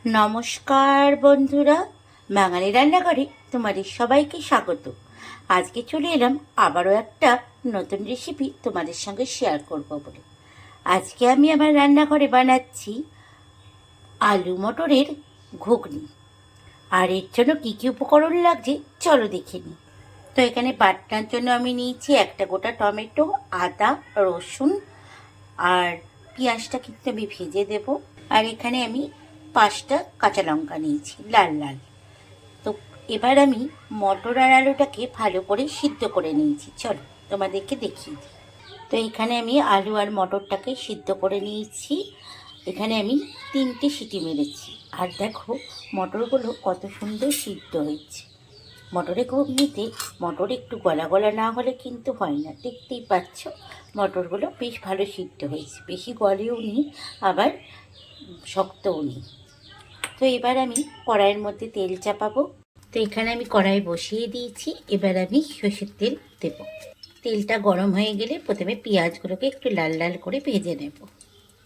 নমস্কার বন্ধুরা, বাঙালি রান্নাঘরে তোমাদের সবাইকে স্বাগত। আজকে চলে এলাম আবারও একটা নতুন রেসিপি তোমাদের সঙ্গে শেয়ার করব বলে। আজকে আমি আমার রান্নাঘরে বানাচ্ছি আলু মটরের ঘুগনি। আর এর জন্য কী কী উপকরণ লাগছে চলো দেখে নিই। তো এখানে বাটনার জন্য আমি নিয়েছি একটা গোটা টমেটো, আদা, রসুন আর পেঁয়াজটা কিন্তু আমি ভেজে দেব। আর এখানে আমি 5টা কাঁচা লঙ্কা নিয়েছি লাল লাল। তো এবার আমি মটর আর আলুটাকে ভালো করে সিদ্ধ করে নিয়েছি, চলো তোমাদেরকে দেখিয়ে দিই। তো এখানে আমি আলু আর মটরটাকে সিদ্ধ করে নিয়েছি। এখানে আমি 3টে সিটি মেরেছি। আর দেখো মটরগুলো কত সুন্দর সিদ্ধ হয়েছে। মটরে ঘুগনিতে মটর একটু গলা গলা না হলে কিন্তু হয় না, দেখতেই পাচ্ছ মটরগুলো বেশ ভালো সিদ্ধ হয়েছে, বেশি গলেও নি আবার শক্তও নেই। তো এবার আমি কড়াইয়ের মধ্যে তেল চাপাবো। তো এখানে আমি কড়াই বসিয়ে দিয়েছি, এবার আমি সর্ষের তেল দেব। তেলটা গরম হয়ে গেলে প্রথমে পেঁয়াজগুলোকে একটু লাল লাল করে ভেজে নেব।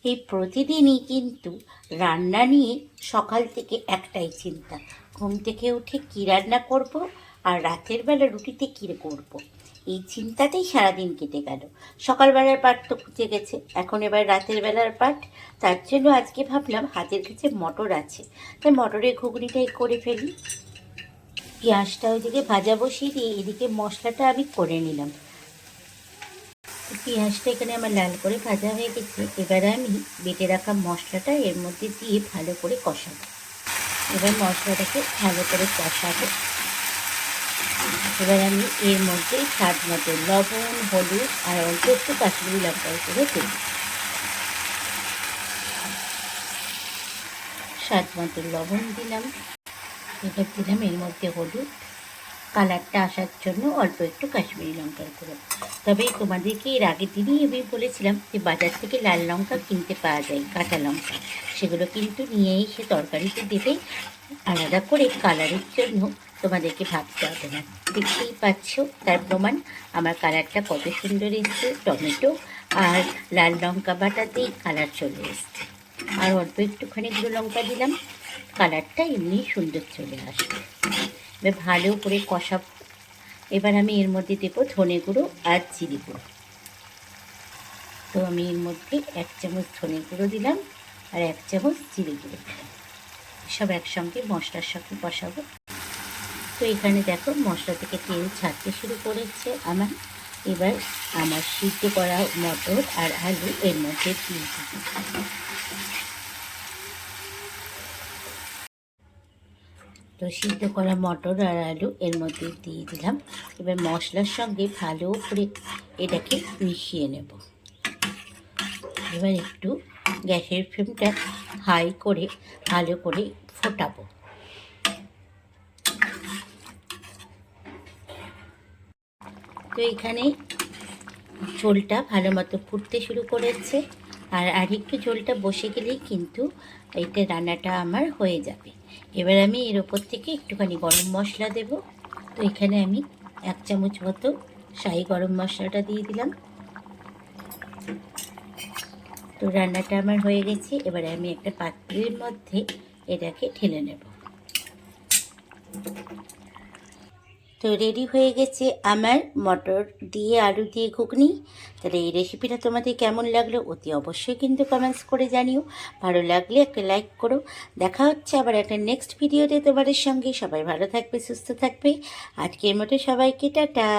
এই প্রতিদিনই কিন্তু রান্না নিয়ে সকাল থেকে একটাই চিন্তা, ঘুম থেকে উঠে কী রান্না করব আর রাতের বেলা রুটিতে কী করব, এই চিন্তাতেই সারাদিন কেটে গেল। সকালবেলার পাট তো খুঁজে গেছে, এখন এবার রাতের বেলার পাট। তার জন্য আজকে ভাবলাম হাতের কাছে মটর আছে, তাই মটরের ঘুগনিটাই করে ফেলি। পেঁয়াজটা ওইদিকে ভাজা বসিয়ে দিয়ে এদিকে মশলাটা আমি করে নিলাম। পেঁয়াজটা এখানে আমার লাল করে ভাজা হয়ে গেছে। এবারে আমি বেটে রাখা মশলাটা এর মধ্যে দিয়ে ভালো করে কষাবো। এবার মশলাটাকে ভালো করে কষাবো। এবার আমি এর মধ্যে স্বাদ মতো লবণ, হলুদ আর অল্প একটু কাশ্মীরি লঙ্কার গুঁড়ো দেব। স্বাদ মতো লবণ দিলাম। এবার দিলাম এর মধ্যে হলুদ, কালারটা আসার জন্য অল্প একটু কাশ্মীরি লঙ্কার গুঁড়ো। তবে তোমাদেরকে এর আগের দিনই আমি বলেছিলাম যে বাজার থেকে লাল লঙ্কা কিনতে পাওয়া যায়, কাঁচা লঙ্কা, সেগুলো কিন্তু নিয়ে এসে তরকারিতে দেবে। আলাদা করে কালারের জন্য তোমাদেরকে ভাবতে হবে না। দেখতেই পাচ্ছ তার প্রমাণ, আমার কালারটা কত সুন্দর এসছে। টমেটো আর লাল লঙ্কা বাটাতেই কালার চলে এসছে। আর অল্প একটুখানি গুঁড়ো লঙ্কা দিলাম, কালারটা এমনি সুন্দর চলে আসবে। এবার ভালো করে কষাবো। এবার আমি এর মধ্যে দেবো ধনে গুঁড়ো আর জিরে গুঁড়ো। তো আমি এর মধ্যে 1 চামচ ধনে গুঁড়ো দিলাম আর 1 চামচ জিরে গুঁড়ো দিলাম। সব একসঙ্গে মশলার সঙ্গে কষাবো। তো এখানে দেখো মশলা থেকে তেল ছাড়তে শুরু করেছে আমার। এবার আমার সিদ্ধ করা মটর আর আলু এর মধ্যে দিয়ে দিই। তো সিদ্ধ করা মটর আর আলু এর মধ্যে দিয়ে দিলাম। এবার মশলার সঙ্গে ভালো করে এটাকে মিশিয়ে নেব। এবার একটু গ্যাসের ফ্লেমটা হাই করে ভালো করে ফোটাবো। তো এখানে ঝোলটা ভালো মতো ফুটতে শুরু করেছে। আর একটু ঝোলটা বসে গেলেই কিন্তু এইটা রান্নাটা আমার হয়ে যাবে। এবার আমি এর ওপর থেকে একটুখানি গরম মশলা দেব। তো এখানে আমি 1 চামচ মতো শাহি গরম মশলাটা দিয়ে দিলাম। তো রান্নাটা আমার হয়ে গেছে। এবারে আমি একটা পাত্রের মধ্যে এটাকে ঢেলে নেব। তো রেডি হয়ে গেছে আমার মটর দিয়ে আলু দিয়ে ঘুগনি। তাহলে এই রেসিপিটা তোমাদের কেমন লাগলো অতি অবশ্যই কিন্তু কমেন্টস করে জানিও। ভালো লাগলে একটা লাইক করো। দেখা হচ্ছে আবার একটা নেক্সট ভিডিওতে তোমাদের সঙ্গে। সবাই ভালো থাকবে, সুস্থ থাকবে। আজকের মতো সবাইকে টাটা।